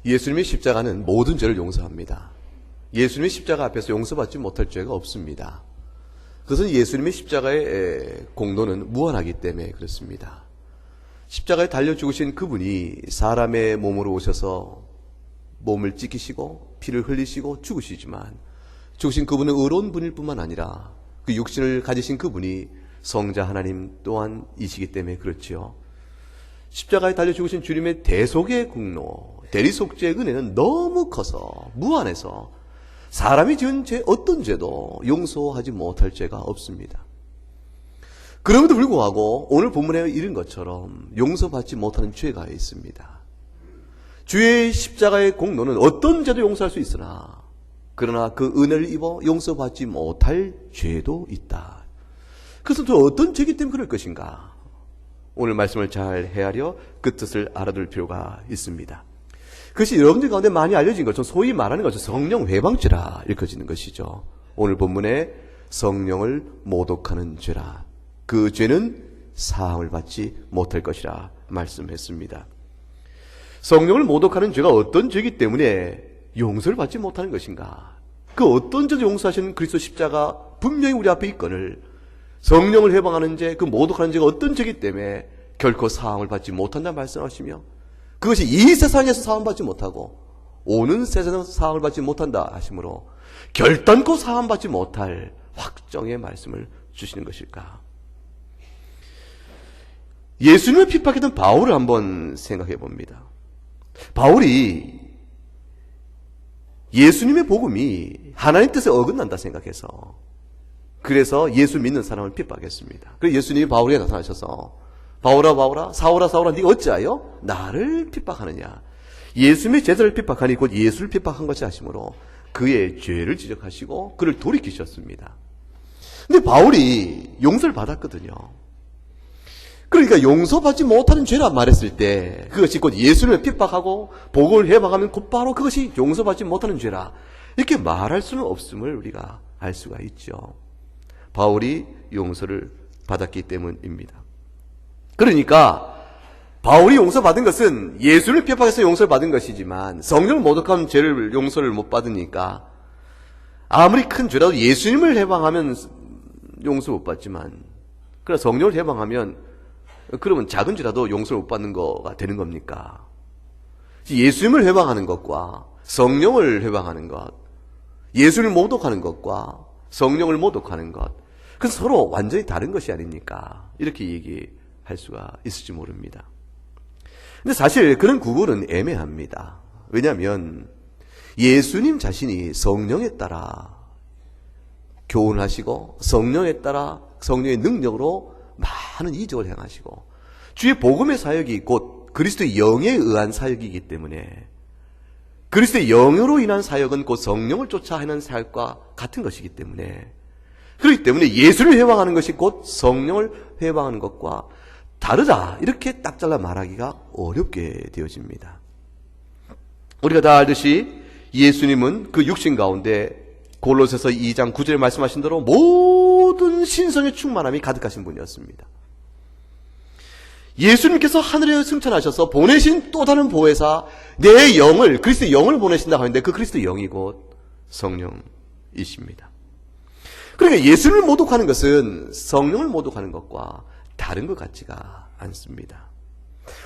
예수님의 십자가는 모든 죄를 용서합니다. 예수님의 십자가 앞에서 용서받지 못할 죄가 없습니다. 그것은 예수님의 십자가의 공로는 무한하기 때문에 그렇습니다. 십자가에 달려 죽으신 그분이 사람의 몸으로 오셔서 몸을 찢기시고 피를 흘리시고 죽으시지만 죽으신 그분은 의로운 분일 뿐만 아니라 그 육신을 가지신 그분이 성자 하나님 또한이시기 때문에 그렇지요. 십자가에 달려 죽으신 주님의 대속의 공로, 대리속죄의 은혜는 너무 커서 무한해서 사람이 지은 죄 어떤 죄도 용서하지 못할 죄가 없습니다. 그럼에도 불구하고 오늘 본문에 이른 것처럼 용서받지 못하는 죄가 있습니다. 주의 십자가의 공로는 어떤 죄도 용서할 수 있으나 그러나 그 은혜를 입어 용서받지 못할 죄도 있다. 그것은 또 어떤 죄이기 때문에 그럴 것인가? 오늘 말씀을 잘 헤아려 그 뜻을 알아둘 필요가 있습니다. 그것이 여러분들 가운데 많이 알려진 것처럼 소위 말하는 것은 성령 회방죄라 일컬어지는 것이죠. 오늘 본문에 성령을 모독하는 죄라. 그 죄는 사함을 받지 못할 것이라 말씀했습니다. 성령을 모독하는 죄가 어떤 죄이기 때문에 용서를 받지 못하는 것인가? 그 어떤 죄도 용서하시는 그리스도 십자가 분명히 우리 앞에 있거늘 성령을 해방하는 죄, 그 모독하는 죄가 어떤 죄이기 때문에 결코 사함을 받지 못한다 말씀하시며 그것이 이 세상에서 사함받지 못하고 오는 세상에서 사함을 받지 못한다 하시므로 결단코 사함받지 못할 확정의 말씀을 주시는 것일까? 예수님을 핍박했던 바울을 한번 생각해 봅니다. 바울이 예수님의 복음이 하나님 뜻에 어긋난다 생각해서 그래서 예수 믿는 사람을 핍박했습니다. 그래서 예수님이 바울에게 나타나셔서 바울아 바울아 사울아 사울아 네가 어찌하여 나를 핍박하느냐. 예수님의 제자를 핍박하니 곧 예수를 핍박한 것이 하심으로 그의 죄를 지적하시고 그를 돌이키셨습니다. 근데 바울이 용서를 받았거든요. 그러니까 용서받지 못하는 죄라 말했을 때 그것이 곧 예수님을 핍박하고 복음을 해방하면 곧바로 그것이 용서받지 못하는 죄라 이렇게 말할 수는 없음을 우리가 알 수가 있죠. 바울이 용서를 받았기 때문입니다. 그러니까 바울이 용서받은 것은 예수를 핍박해서 용서를 받은 것이지만 성령을 모독한 죄를 용서를 못 받으니까 아무리 큰 죄라도 예수님을 해방하면 용서 못 받지만 그러나 성령을 해방하면 그러면 작은 죄라도 용서를 못 받는 거가 되는 겁니까? 예수님을 해방하는 것과 성령을 해방하는 것, 예수를 모독하는 것과 성령을 모독하는 것, 그건 서로 완전히 다른 것이 아닙니까? 이렇게 얘기할 수가 있을지 모릅니다. 근데 사실 그런 구분은 애매합니다. 왜냐하면 예수님 자신이 성령에 따라 교훈하시고 성령에 따라 성령의 능력으로 많은 이적을 행하시고 주의 복음의 사역이 곧 그리스도의 영에 의한 사역이기 때문에 그리스도의 영으로 인한 사역은 곧 성령을 쫓아 하는 사역과 같은 것이기 때문에 그렇기 때문에 예수를 회방하는 것이 곧 성령을 회방하는 것과 다르다 이렇게 딱 잘라 말하기가 어렵게 되어집니다. 우리가 다 알듯이 예수님은 그 육신 가운데 골로새서 2장 9절에 말씀하신 대로 모든 신성의 충만함이 가득하신 분이었습니다. 예수님께서 하늘에 승천하셔서 보내신 또 다른 보혜사 내 영을 그리스도의 영을 보내신다고 하는데 그 그리스도의 영이 곧 성령이십니다. 그러니까 예수를 모독하는 것은 성령을 모독하는 것과 다른 것 같지가 않습니다.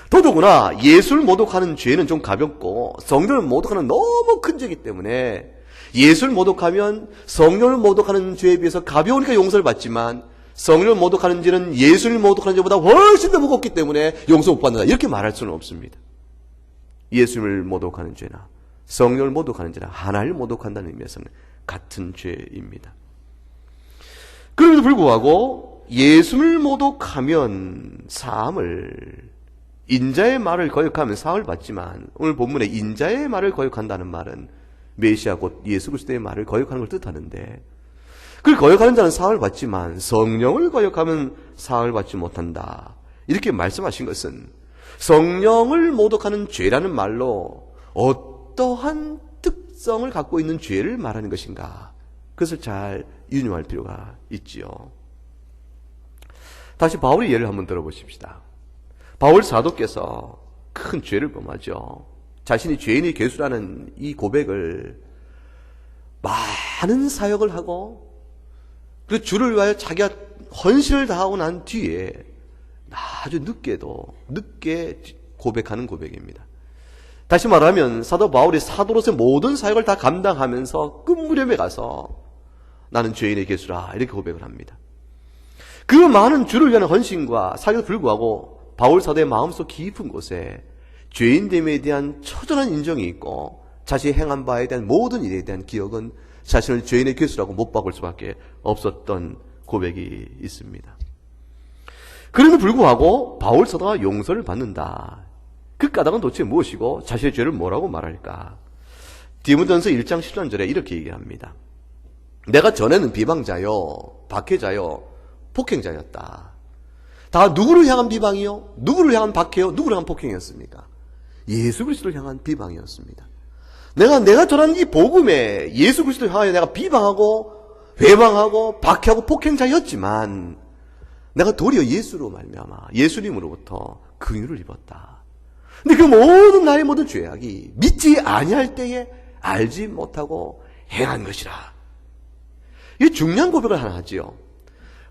더더구나 예수를 모독하는 죄는 좀 가볍고 성령을 모독하는 너무 큰 죄이기 때문에 예수를 모독하면 성령을 모독하는 죄에 비해서 가벼우니까 용서를 받지만 성령을 모독하는 죄는 예수를 모독하는 죄보다 훨씬 더 무겁기 때문에 용서 못 받는다 이렇게 말할 수는 없습니다. 예수를 모독하는 죄나 성령을 모독하는 죄나 하나를 모독한다는 의미에서는 같은 죄입니다. 그럼에도 불구하고 예수를 모독하면 사함을 인자의 말을 거역하면 사함을 받지만 오늘 본문에 인자의 말을 거역한다는 말은 메시아 곧 예수 그리스도의 말을 거역하는 걸 뜻하는데 그걸 거역하는 자는 사함을 받지만 성령을 거역하면 사함을 받지 못한다. 이렇게 말씀하신 것은 성령을 모독하는 죄라는 말로 어떠한 특성을 갖고 있는 죄를 말하는 것인가 그것을 잘 유념할 필요가 있지요. 다시 바울의 예를 한번 들어보십시다. 바울 사도께서 큰 죄를 범하죠. 자신이 죄인의 괴수라는 이 고백을 많은 사역을 하고 그 주를 위하여 자기가 헌신을 다하고 난 뒤에 아주 늦게 고백하는 고백입니다. 다시 말하면 사도 바울이 사도로서의 모든 사역을 다 감당하면서 끝무렵에 가서 나는 죄인의 괴수라 이렇게 고백을 합니다. 그 많은 주를 위한 헌신과 사역에 불구하고 바울 사도의 마음속 깊은 곳에 죄인됨에 대한 처절한 인정이 있고 자신이 행한 바에 대한 모든 일에 대한 기억은 자신을 죄인의 괴수라고 못 박을 수밖에 없었던 고백이 있습니다. 그럼에도 불구하고 바울 사도가 용서를 받는다. 그 까닭은 도대체 무엇이고 자신의 죄를 뭐라고 말할까? 디모데전서 1장 13절에 이렇게 얘기합니다. 내가 전에는 비방자요, 박해자요, 폭행자였다. 다 누구를 향한 비방이요? 누구를 향한 박해요? 누구를 향한 폭행이었습니까? 예수 그리스도를 향한 비방이었습니다. 내가 전하는 이 복음에 예수 그리스도를 향하여 내가 비방하고 회방하고 박해하고 폭행자였지만 내가 도리어 예수로 말미암아 예수님으로부터 긍휼을 입었다. 근데 그 모든 나의 모든 죄악이 믿지 아니할 때에 알지 못하고 행한 것이라. 이 중요한 고백을 하나 하지요.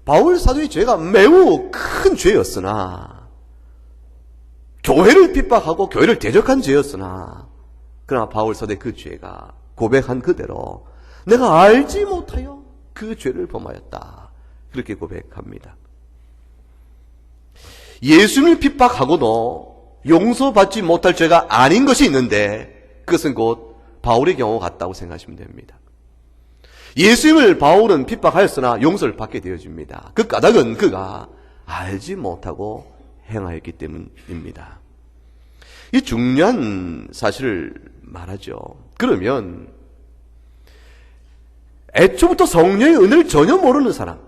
바울 사도의 죄가 매우 큰 죄였으나 교회를 핍박하고 교회를 대적한 죄였으나 그러나 바울 사도의 그 죄가 고백한 그대로 내가 알지 못하여 그 죄를 범하였다. 그렇게 고백합니다. 예수님을 핍박하고도 용서받지 못할 죄가 아닌 것이 있는데 그것은 곧 바울의 경우 같다고 생각하시면 됩니다. 예수님을 바울은 핍박하였으나 용서를 받게 되어집니다. 그 까닭은 그가 알지 못하고 행하였기 때문입니다. 이 중요한 사실을 말하죠. 그러면 애초부터 성령의 은혜를 전혀 모르는 사람,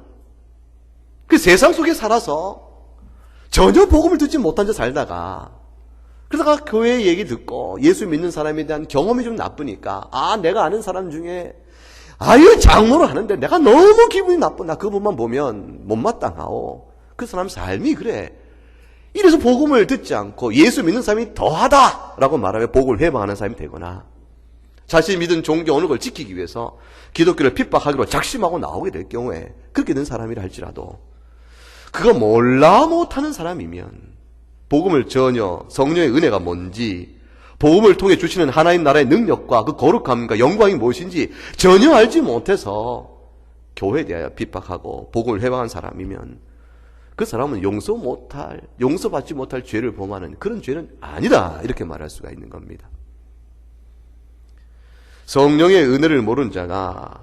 그 세상 속에 살아서 전혀 복음을 듣지 못한 채 살다가 그러다가 교회 얘기 듣고 예수 믿는 사람에 대한 경험이 좀 나쁘니까 내가 아는 사람 중에 장로를 하는데 내가 너무 기분이 나쁘다. 그분만 보면 못마땅하오. 그 사람 삶이 그래. 이래서 복음을 듣지 않고 예수 믿는 사람이 더하다라고 말하며 복음을 회방하는 사람이 되거나 자신이 믿은 종교 어느 걸 지키기 위해서 기독교를 핍박하기로 작심하고 나오게 될 경우에 그렇게 된 사람이라 할지라도 그거 몰라 못하는 사람이면 복음을 전혀 성령의 은혜가 뭔지 복음을 통해 주시는 하나님 나라의 능력과 그 거룩함과 영광이 무엇인지 전혀 알지 못해서 교회에 대하여 핍박하고 복음을 회방한 사람이면 그 사람은 용서받지 못할 죄를 범하는 그런 죄는 아니다 이렇게 말할 수가 있는 겁니다. 성령의 은혜를 모르는 자가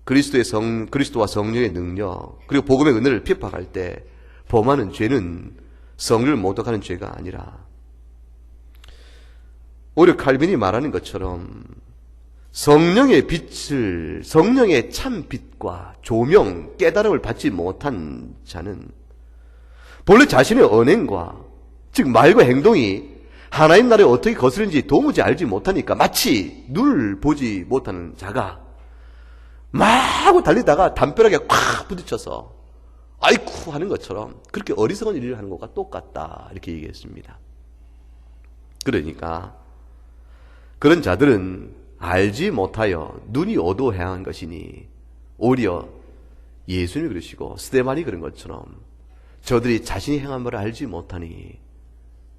그리스도와 성령의 능력 그리고 복음의 은혜를 핍박할 때 범하는 죄는 성령을 모독하는 죄가 아니라 오히려 칼빈이 말하는 것처럼 성령의 참 빛과 조명, 깨달음을 받지 못한 자는 본래 자신의 언행과 즉 말과 행동이 하나님 나라에 어떻게 거스르는지 도무지 알지 못하니까 마치 눈을 보지 못하는 자가 막 하고 달리다가 담벼락에 콱 부딪혀서 아이쿠 하는 것처럼 그렇게 어리석은 일을 하는 것과 똑같다 이렇게 얘기했습니다. 그러니까 그런 자들은 알지 못하여 눈이 어두워 행한 것이니 오히려 예수님이 그러시고 스데반이 그런 것처럼 저들이 자신이 행한 바를 알지 못하니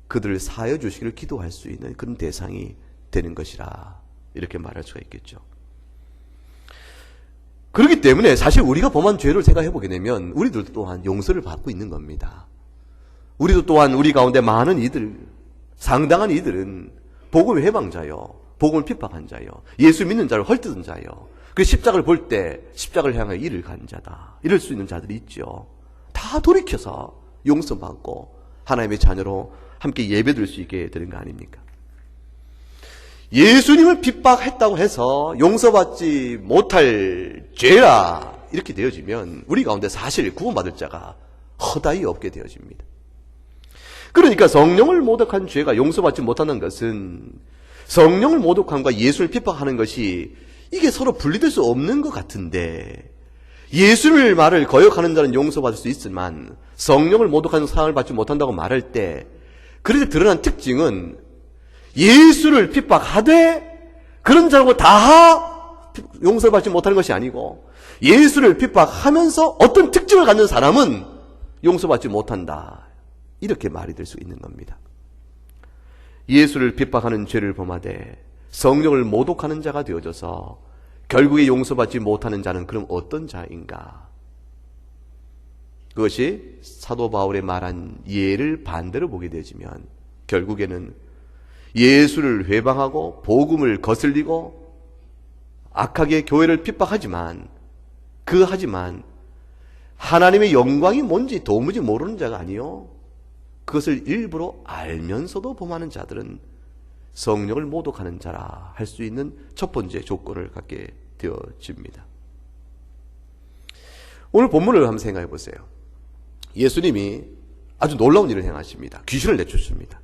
그들을 사하여 주시기를 기도할 수 있는 그런 대상이 되는 것이라 이렇게 말할 수가 있겠죠. 그렇기 때문에 사실 우리가 범한 죄를 생각해 보게 되면 우리들도 또한 용서를 받고 있는 겁니다. 우리도 또한 우리 가운데 많은 이들, 상당한 이들은 복음의 회방자요, 복음을 핍박한 자요, 예수 믿는 자를 헐뜯은 자요, 그 십자가를 볼 때 십자가를 향하여 이를 간 자다. 이럴 수 있는 자들이 있죠. 다 돌이켜서 용서받고 하나님의 자녀로 함께 예배드릴 수 있게 되는 거 아닙니까? 예수님을 핍박했다고 해서 용서받지 못할 죄라 이렇게 되어지면 우리 가운데 사실 구원받을 자가 허다히 없게 되어집니다. 그러니까 성령을 모독한 죄가 용서받지 못하는 것은 성령을 모독함과 예수를 핍박하는 것이 이게 서로 분리될 수 없는 것 같은데 예수를 말을 거역하는 자는 용서받을 수 있지만 성령을 모독하는 사랑을 받지 못한다고 말할 때 그래서 드러난 특징은 예수를 핍박하되 그런 자라고 다 용서받지 못하는 것이 아니고 예수를 핍박하면서 어떤 특징을 갖는 사람은 용서받지 못한다. 이렇게 말이 될 수 있는 겁니다. 예수를 핍박하는 죄를 범하되 성령을 모독하는 자가 되어져서 결국에 용서받지 못하는 자는 그럼 어떤 자인가? 그것이 사도 바울의 말한 예를 반대로 보게 되지면 결국에는 예수를 회방하고 복음을 거슬리고 악하게 교회를 핍박하지만 하나님의 영광이 뭔지 도무지 모르는 자가 아니요, 그것을 일부러 알면서도 범하는 자들은 성령을 모독하는 자라 할 수 있는 첫 번째 조건을 갖게 되어집니다. 오늘 본문을 한번 생각해 보세요. 예수님이 아주 놀라운 일을 행하십니다. 귀신을 내쫓습니다.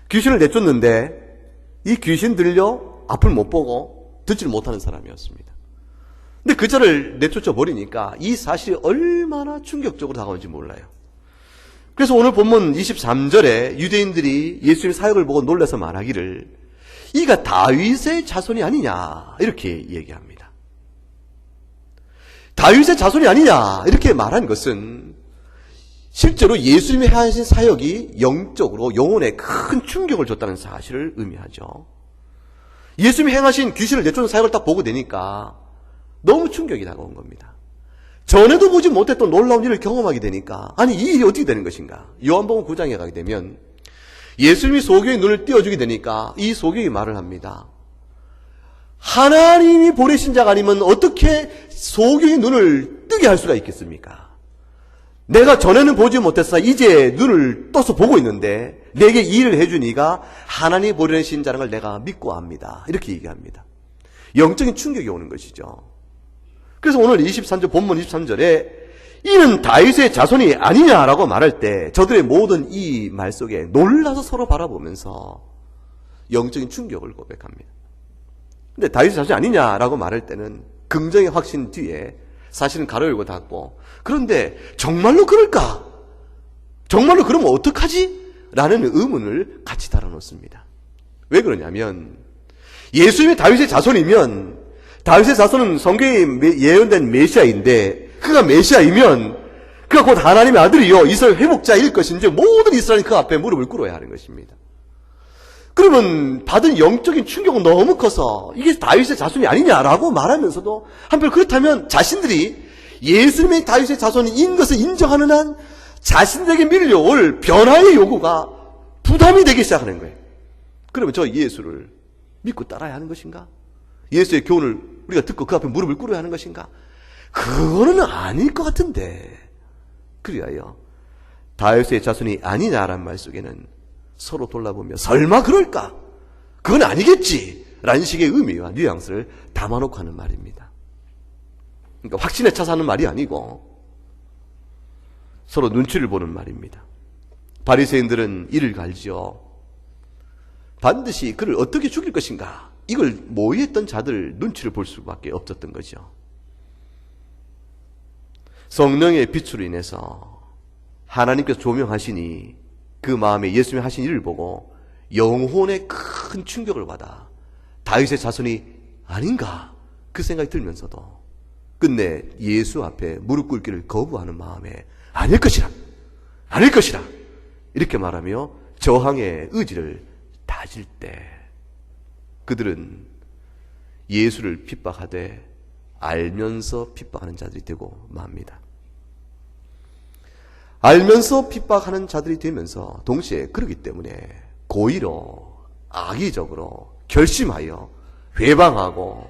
귀신을 내쫓는데 이 귀신 들려 앞을 못 보고 듣지를 못하는 사람이었습니다. 근데 그 자를 내쫓아 버리니까 이 사실이 얼마나 충격적으로 다가온지 몰라요. 그래서 오늘 본문 23절에 유대인들이 예수님의 사역을 보고 놀라서 말하기를 이가 다윗의 자손이 아니냐 이렇게 얘기합니다. 다윗의 자손이 아니냐 이렇게 말한 것은 실제로 예수님이 하신 사역이 영적으로 영혼에 큰 충격을 줬다는 사실을 의미하죠. 예수님이 행하신 귀신을 내쫓는 사역을 딱 보고 되니까 너무 충격이 다가온 겁니다. 전에도 보지 못했던 놀라운 일을 경험하게 되니까 아니 이 일이 어떻게 되는 것인가? 요한복음 9장에 가게 되면 예수님이 소경의 눈을 띄워주게 되니까 이 소경이 말을 합니다. 하나님이 보내신 자가 아니면 어떻게 소경의 눈을 뜨게 할 수가 있겠습니까? 내가 전에는 보지 못했으나 이제 눈을 떠서 보고 있는데 내게 이 일을 해주니가 하나님이 보내신 자라는 걸 내가 믿고 압니다. 이렇게 얘기합니다. 영적인 충격이 오는 것이죠. 그래서 오늘 23절 본문 23절에 이는 다윗의 자손이 아니냐라고 말할 때 저들의 모든 이 말 속에 놀라서 서로 바라보면서 영적인 충격을 고백합니다. 근데 다윗의 자손이 아니냐라고 말할 때는 긍정의 확신 뒤에 사실은 가로 열고 닫고 그런데 정말로 그럴까? 정말로 그러면 어떡하지? 라는 의문을 같이 달아놓습니다. 왜 그러냐면 예수님이 다윗의 자손이면 다윗의 자손은 성경에 예언된 메시아인데 그가 메시아이면 그가 곧 하나님의 아들이요 이스라엘 회복자일 것인지 모든 이스라엘이 그 앞에 무릎을 꿇어야 하는 것입니다. 그러면 받은 영적인 충격은 너무 커서 이게 다윗의 자손이 아니냐라고 말하면서도 한편 그렇다면 자신들이 예수님의 다윗의 자손인 것을 인정하는 한 자신들에게 밀려올 변화의 요구가 부담이 되기 시작하는 거예요. 그러면 저 예수를 믿고 따라야 하는 것인가? 예수의 교훈을 우리가 듣고 그 앞에 무릎을 꿇어야 하는 것인가? 그거는 아닐 것 같은데. 그리하여 다윗의 자손이 아니냐라는 말 속에는 서로 돌아보며 설마 그럴까? 그건 아니겠지 라는 식의 의미와 뉘앙스를 담아놓고 하는 말입니다. 그러니까 확신에 차서 하는 말이 아니고 서로 눈치를 보는 말입니다. 바리새인들은 이를 갈지어 반드시 그를 어떻게 죽일 것인가? 이걸 모의했던 자들 눈치를 볼 수밖에 없었던 거죠. 성령의 빛으로 인해서 하나님께서 조명하시니 그 마음에 예수님이 하신 일을 보고 영혼의 큰 충격을 받아 다윗의 자손이 아닌가 그 생각이 들면서도 끝내 예수 앞에 무릎 꿇기를 거부하는 마음에 아닐 것이라 이렇게 말하며 저항의 의지를 다질 때 그들은 예수를 핍박하되 알면서 핍박하는 자들이 되고 맙니다. 알면서 핍박하는 자들이 되면서 동시에 그러기 때문에 고의로 악의적으로 결심하여 회방하고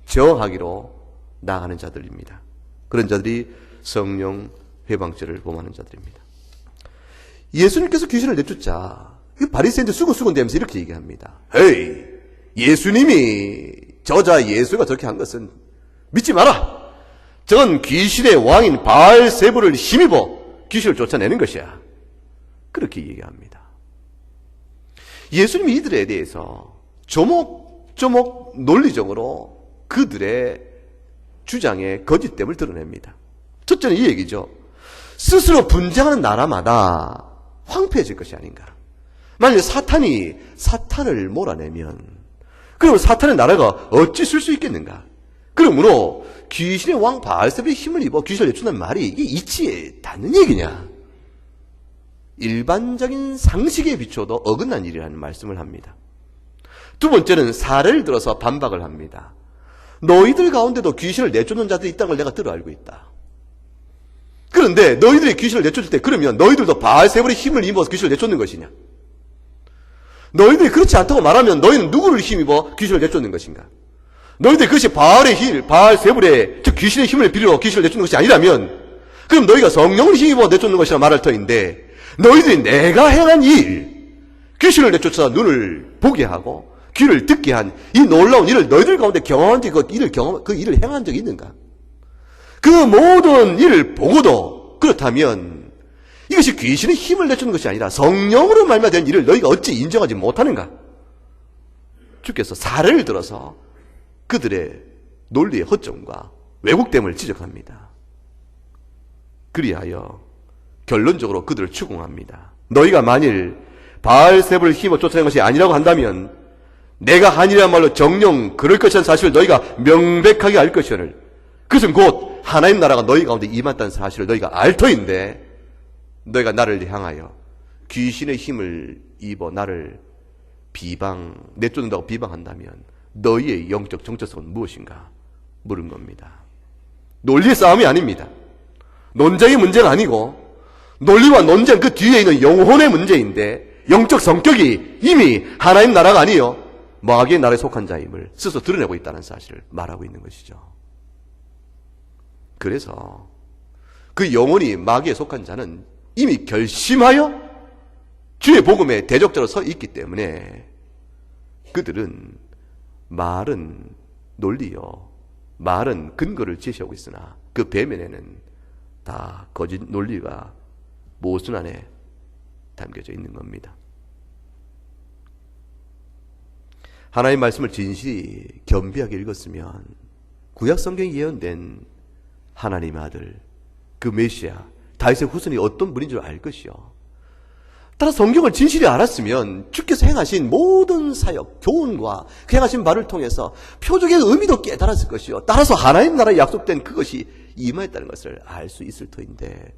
저항하기로 나가는 자들입니다. 그런 자들이 성령 회방죄를 범하는 자들입니다. 예수님께서 귀신을 내쫓자 바리새인들 수근수근 대면서 이렇게 얘기합니다. 에이, 예수님이 저자 예수가 저렇게 한 것은 믿지 마라. 저건 귀신의 왕인 바알세불을 힘입어 귀신을 쫓아내는 것이야. 그렇게 얘기합니다. 예수님이 이들에 대해서 조목조목 논리적으로 그들의 주장의 거짓됨을 드러냅니다. 첫째는 이 얘기죠. 스스로 분쟁하는 나라마다 황폐해질 것이 아닌가. 만약에 사탄을 몰아내면 그러면 사탄의 나라가 어찌 쓸 수 있겠는가? 그러므로 귀신의 왕 바알세불의 힘을 입어 귀신을 내쫓는다는 말이 이게 이치에 닿는 얘기냐? 일반적인 상식에 비춰도 어긋난 일이라는 말씀을 합니다. 두 번째는 사례를 들어서 반박을 합니다. 너희들 가운데도 귀신을 내쫓는 자들이 있다는 걸 내가 들어 알고 있다. 그런데 너희들이 귀신을 내쫓을 때 그러면 너희들도 바알세불의 힘을 입어서 귀신을 내쫓는 것이냐? 너희들이 그렇지 않다고 말하면 너희는 누구를 힘입어 귀신을 내쫓는 것인가? 너희들이 그것이 바알의 힘, 바알세불의 즉 귀신의 힘을 빌려 귀신을 내쫓는 것이 아니라면 그럼 너희가 성령을 힘입어 내쫓는 것이라 말할 터인데 너희들이 내가 행한 일, 귀신을 내쫓아 눈을 보게 하고 귀를 듣게 한 이 놀라운 일을 너희들 가운데 경험한 적이 그 일을 행한 적이 있는가? 그 모든 일을 보고도 그렇다면 이것이 귀신의 힘을 내쫓는 것이 아니라 성령으로 말미암아 일을 너희가 어찌 인정하지 못하는가? 주께서 사례를 들어서 그들의 논리의 허점과 왜곡됨을 지적합니다. 그리하여 결론적으로 그들을 추궁합니다. 너희가 만일 바알세불을 힘을 쫓아낸 것이 아니라고 한다면 내가 한이란 말로 정녕 그럴 것이라는 사실을 너희가 명백하게 알 것이오늘 그것은 곧 하나님 나라가 너희 가운데 임했다는 사실을 너희가 알 터인데 너희가 나를 향하여 귀신의 힘을 입어 나를 내쫓는다고 비방한다면 너희의 영적 정체성은 무엇인가 물은 겁니다. 논리의 싸움이 아닙니다. 논쟁의 문제가 아니고 논리와 논쟁 그 뒤에 있는 영혼의 문제인데 영적 성격이 이미 하나님 나라가 아니요 마귀의 나라에 속한 자임을 스스로 드러내고 있다는 사실을 말하고 있는 것이죠. 그래서 그 영혼이 마귀에 속한 자는 이미 결심하여 주의 복음의 대적자로 서 있기 때문에 그들은 말은 논리요 말은 근거를 제시하고 있으나 그 배면에는 다 거짓 논리가 모순 안에 담겨져 있는 겁니다. 하나님의 말씀을 진실히 겸비하게 읽었으면 구약 성경에 예언된 하나님의 아들 그 메시아 다윗의 후손이 어떤 분인 줄 알 것이요. 따라 성경을 진실히 알았으면 주께서 행하신 모든 사역, 교훈과 그 행하신 바를 통해서 표적의 의미도 깨달았을 것이요. 따라서 하나님 나라에 약속된 그것이 임하였다는 것을 알 수 있을 터인데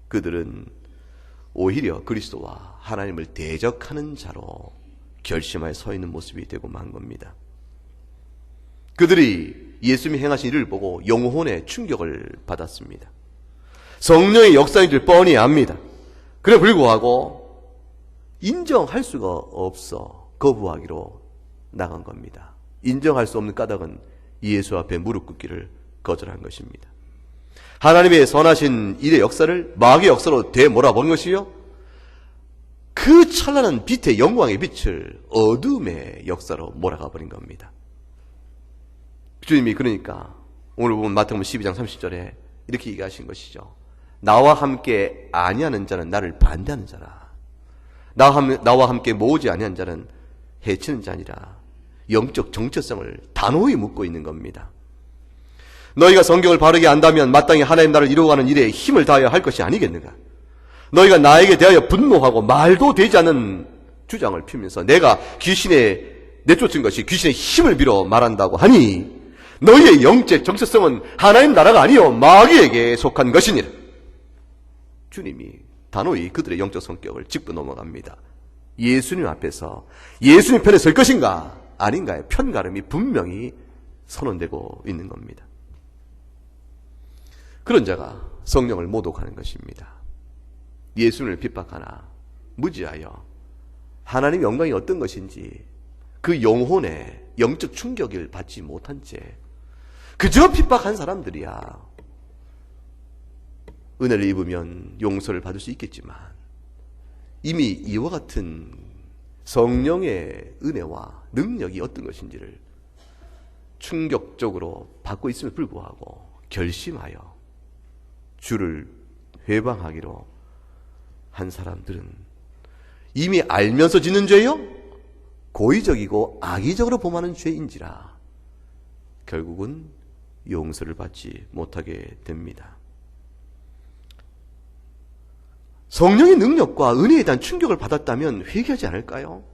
그들은 오히려 그리스도와 하나님을 대적하는 자로 결심하여 서 있는 모습이 되고 만 겁니다. 그들이 예수님이 행하신 일을 보고 영혼의 충격을 받았습니다. 성령의 역사인 줄 뻔히 압니다. 그래 불구하고 인정할 수가 없어 거부하기로 나간 겁니다. 인정할 수 없는 까닭은 예수 앞에 무릎 꿇기를 거절한 것입니다. 하나님의 선하신 일의 역사를 마귀의 역사로 되몰아버린 것이요. 그 찬란한 빛의 영광의 빛을 어둠의 역사로 몰아가 버린 겁니다. 주님이 그러니까 오늘 보면 마태복음 12장 30절에 이렇게 얘기하신 것이죠. 나와 함께 아니하는 자는 나를 반대하는 자라. 나와 함께 모으지 아니한 자는 해치는 자니라. 영적 정체성을 단호히 묻고 있는 겁니다. 너희가 성경을 바르게 안다면 마땅히 하나님 나라를 이루어가는 일에 힘을 다하여 할 것이 아니겠는가? 너희가 나에게 대하여 분노하고 말도 되지 않는 주장을 피우면서 내가 귀신에 내쫓은 것이 귀신의 힘을 빌어 말한다고 하니 너희의 영적 정체성은 하나님 나라가 아니요 마귀에게 속한 것이니라. 주님이 단호히 그들의 영적 성격을 짚고 넘어갑니다. 예수님 앞에서 예수님 편에 설 것인가 아닌가의 편가름이 분명히 선언되고 있는 겁니다. 그런 자가 성령을 모독하는 것입니다. 예수님을 핍박하나 무지하여 하나님의 영광이 어떤 것인지 그 영혼의 영적 충격을 받지 못한 채 그저 핍박한 사람들이야 은혜를 입으면 용서를 받을 수 있겠지만 이미 이와 같은 성령의 은혜와 능력이 어떤 것인지를 충격적으로 받고 있음에 불구하고 결심하여 주를 회방하기로 한 사람들은 이미 알면서 짓는 죄요? 고의적이고 악의적으로 범하는 죄인지라 결국은 용서를 받지 못하게 됩니다. 성령의 능력과 은혜에 대한 충격을 받았다면 회개하지 않을까요?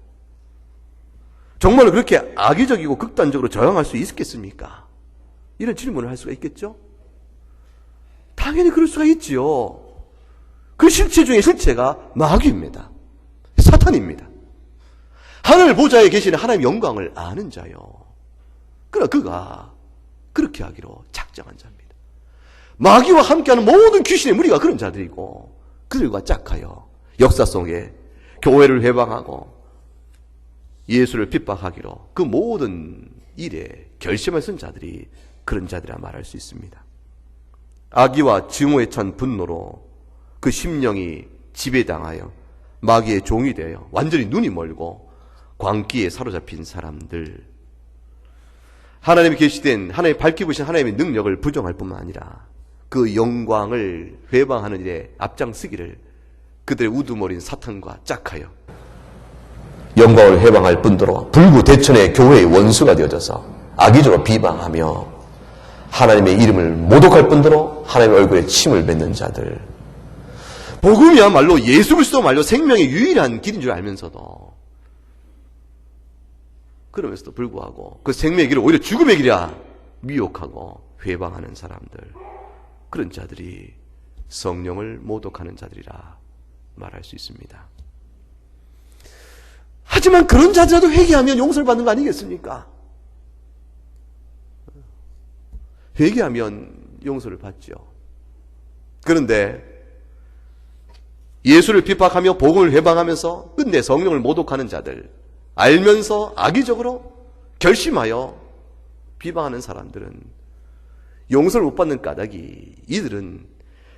정말로 그렇게 악의적이고 극단적으로 저항할 수 있겠습니까? 이런 질문을 할 수가 있겠죠? 당연히 그럴 수가 있지요. 그 실체 중에 실체가 마귀입니다. 사탄입니다. 하늘 보좌에 계시는 하나님의 영광을 아는 자요. 그러나 그가 그렇게 하기로 작정한 자입니다. 마귀와 함께하는 모든 귀신의 무리가 그런 자들이고 그들과 짝하여 역사 속에 교회를 회방하고 예수를 핍박하기로 그 모든 일에 결심을 쓴 자들이 그런 자들이라 말할 수 있습니다. 악의와 증오에 찬 분노로 그 심령이 지배당하여 마귀의 종이 되어 완전히 눈이 멀고 광기에 사로잡힌 사람들, 하나님이 계시된 하나님이 밝히고신 하나님의 능력을 부정할 뿐만 아니라 그 영광을 회방하는 일에 앞장서기를 그들의 우두머린 사탄과 짝하여 영광을 회방할 뿐더러 불구대천의 교회의 원수가 되어져서 악의적으로 비방하며 하나님의 이름을 모독할 뿐더러 하나님의 얼굴에 침을 뱉는 자들, 복음이야말로 예수 그리스도말로 생명의 유일한 길인 줄 알면서도 그러면서도 불구하고 그 생명의 길을 오히려 죽음의 길이라 미혹하고 회방하는 사람들, 그런 자들이 성령을 모독하는 자들이라 말할 수 있습니다. 하지만 그런 자들이라도 회개하면 용서를 받는 거 아니겠습니까? 회개하면 용서를 받죠. 그런데 예수를 핍박하며 복음을 회방하면서 끝내 성령을 모독하는 자들, 알면서 악의적으로 결심하여 비방하는 사람들은 용서를 못 받는 까닭이 이들은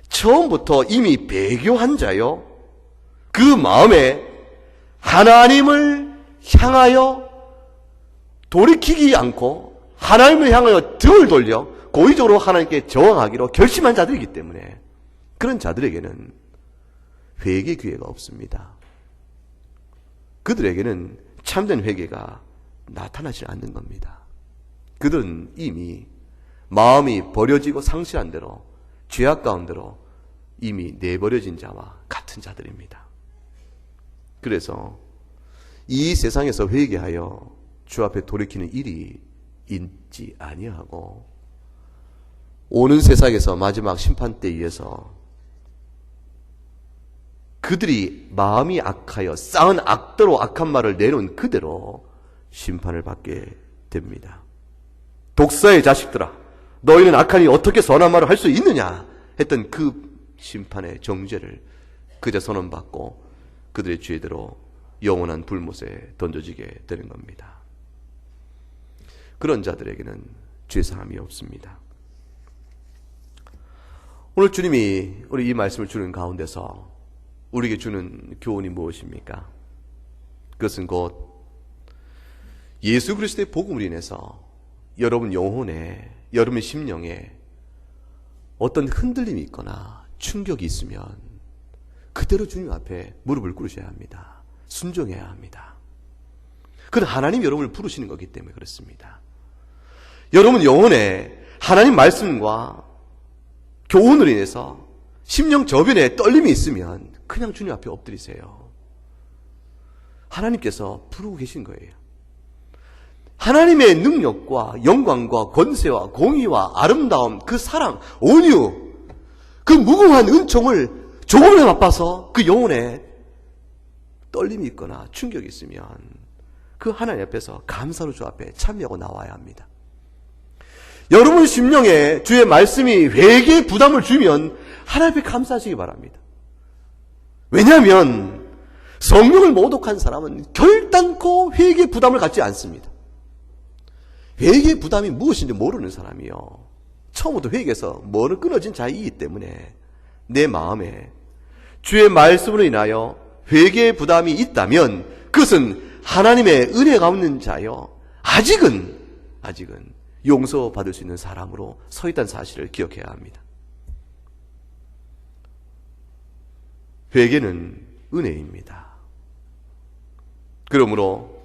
처음부터 이미 배교한 자요, 그 마음에 하나님을 향하여 돌이키지 않고 하나님을 향하여 등을 돌려 고의적으로 하나님께 저항하기로 결심한 자들이기 때문에 그런 자들에게는 회개 기회가 없습니다. 그들에게는 참된 회개가 나타나지 않는 겁니다. 그들은 이미 마음이 버려지고 상실한 대로 죄악 가운데로 이미 내버려진 자와 같은 자들입니다. 그래서 이 세상에서 회개하여 주 앞에 돌이키는 일이 있지 아니하고 오는 세상에서 마지막 심판 때에 의해서 그들이 마음이 악하여 쌓은 악대로 악한 말을 내놓은 그대로 심판을 받게 됩니다. 독사의 자식들아, 너희는 악하니 어떻게 선한 말을 할 수 있느냐 했던 그 심판의 정죄를 그저 선언받고 그들의 죄대로 영원한 불못에 던져지게 되는 겁니다. 그런 자들에게는 죄사함이 없습니다. 오늘 주님이 우리 이 말씀을 주는 가운데서 우리에게 주는 교훈이 무엇입니까? 그것은 곧 예수 그리스도의 복음으로 인해서 여러분 영혼에, 여러분의 심령에 어떤 흔들림이 있거나 충격이 있으면 그대로 주님 앞에 무릎을 꿇으셔야 합니다. 순종해야 합니다. 그건 하나님이 여러분을 부르시는 거기 때문에 그렇습니다. 여러분 영혼에 하나님 말씀과 교훈으로 인해서 심령 저변에 떨림이 있으면 그냥 주님 앞에 엎드리세요. 하나님께서 부르고 계신 거예요. 하나님의 능력과 영광과 권세와 공의와 아름다움, 그 사랑, 온유, 그 무궁한 은총을 조금이라도 맛봐서 그 영혼에 떨림이 있거나 충격이 있으면 그 하나님 앞에서 감사로 주 앞에 참여하고 나와야 합니다. 여러분 심령에 주의 말씀이 회개의 부담을 주면 하나님 앞에 감사하시기 바랍니다. 왜냐하면 성령을 모독한 사람은 결단코 회개의 부담을 갖지 않습니다. 회개의 부담이 무엇인지 모르는 사람이요, 처음부터 회개에서 머리 끊어진 자이기 때문에 내 마음에 주의 말씀으로 인하여 회개의 부담이 있다면 그것은 하나님의 은혜가 없는 자요, 아직은 용서받을 수 있는 사람으로 서 있다는 사실을 기억해야 합니다. 회개는 은혜입니다. 그러므로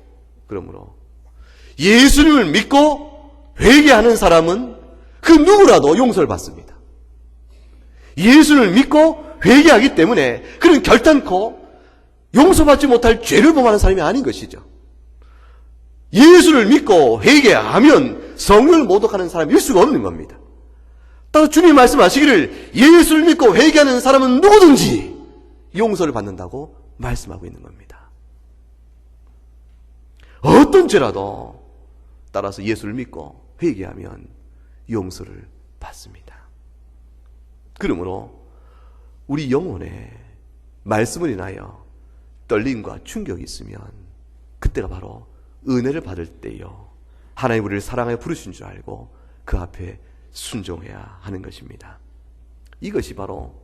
예수님을 믿고 회개하는 사람은 그 누구라도 용서를 받습니다. 예수를 믿고 회개하기 때문에 그는 결단코 용서받지 못할 죄를 범하는 사람이 아닌 것이죠. 예수를 믿고 회개하면 성령을 모독하는 사람일 수가 없는 겁니다. 따라 주님이 말씀하시기를 예수를 믿고 회개하는 사람은 누구든지 용서를 받는다고 말씀하고 있는 겁니다. 어떤 죄라도 따라서 예수를 믿고 회개하면 용서를 받습니다. 그러므로 우리 영혼에 말씀을 인하여 떨림과 충격이 있으면 그때가 바로 은혜를 받을 때요, 하나님 우리를 사랑하여 부르신 줄 알고 그 앞에 순종해야 하는 것입니다. 이것이 바로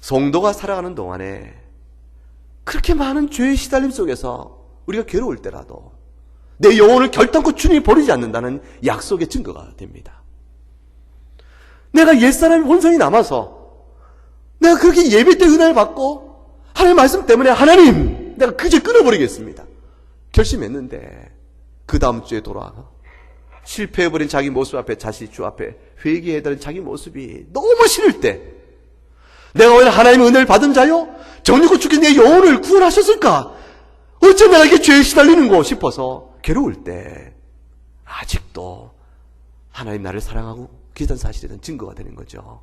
성도가 살아가는 동안에 그렇게 많은 죄의 시달림 속에서 우리가 괴로울 때라도 내 영혼을 결단코 주님이 버리지 않는다는 약속의 증거가 됩니다. 내가 옛사람의 본성이 남아서 내가 그렇게 예배 때 은혜를 받고 하나님의 말씀 때문에 하나님 내가 그 죄 끊어버리겠습니다 결심했는데 그 다음 주에 돌아가 실패해버린 자기 모습 앞에 다시 주 앞에 회개해달라는 자기 모습이 너무 싫을 때 내가 왜 하나님의 은혜를 받은 자요? 정욕고 죽게 내 영혼을 구원하셨을까? 어째 내가 이렇게 죄에 시달리는고 싶어서 괴로울 때 아직도 하나님 나를 사랑하고 계시다는 사실에 대한 증거가 되는 거죠.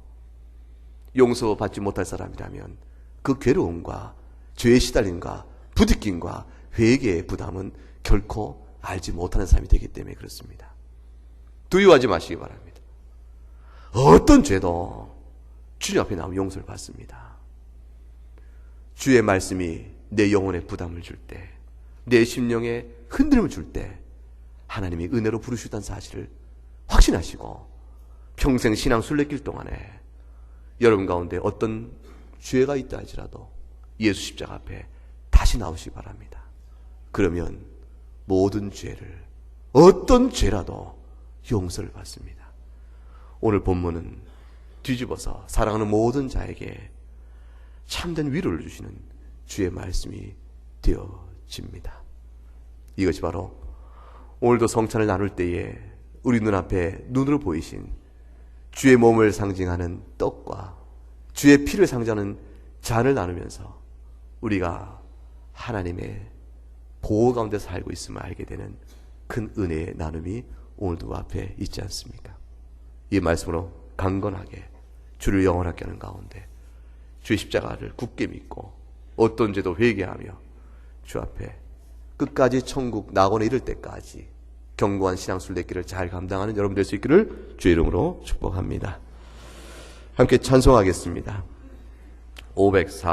용서받지 못할 사람이라면 그 괴로움과 죄에 시달림과 부딪힘과 회개의 부담은 결코 알지 못하는 사람이 되기 때문에 그렇습니다. 두려워하지 마시기 바랍니다. 어떤 죄도 주님 앞에 나오면 용서를 받습니다. 주의 말씀이 내 영혼에 부담을 줄 때, 내 심령에 흔들림을 줄 때 하나님이 은혜로 부르시다는 사실을 확신하시고 평생 신앙 순례길 동안에 여러분 가운데 어떤 죄가 있다 할지라도 예수 십자가 앞에 다시 나오시기 바랍니다. 그러면 모든 죄를, 어떤 죄라도 용서를 받습니다. 오늘 본문은 뒤집어서 사랑하는 모든 자에게 참된 위로를 주시는 주의 말씀이 되어집니다. 이것이 바로 오늘도 성찬을 나눌 때에 우리 눈앞에 눈으로 보이신 주의 몸을 상징하는 떡과 주의 피를 상징하는 잔을 나누면서 우리가 하나님의 보호 가운데 살고 있음을 알게 되는 큰 은혜의 나눔이 오늘도 앞에 있지 않습니까? 이 말씀으로 강건하게 주를 영원하게 하는 가운데 주의 십자가를 굳게 믿고 어떤 죄도 회개하며 주 앞에 끝까지 천국 낙원에 이를 때까지 견고한 신앙 순례길을 잘 감당하는 여러분 될 수 있기를 주의 이름으로 축복합니다. 함께 찬송하겠습니다. 504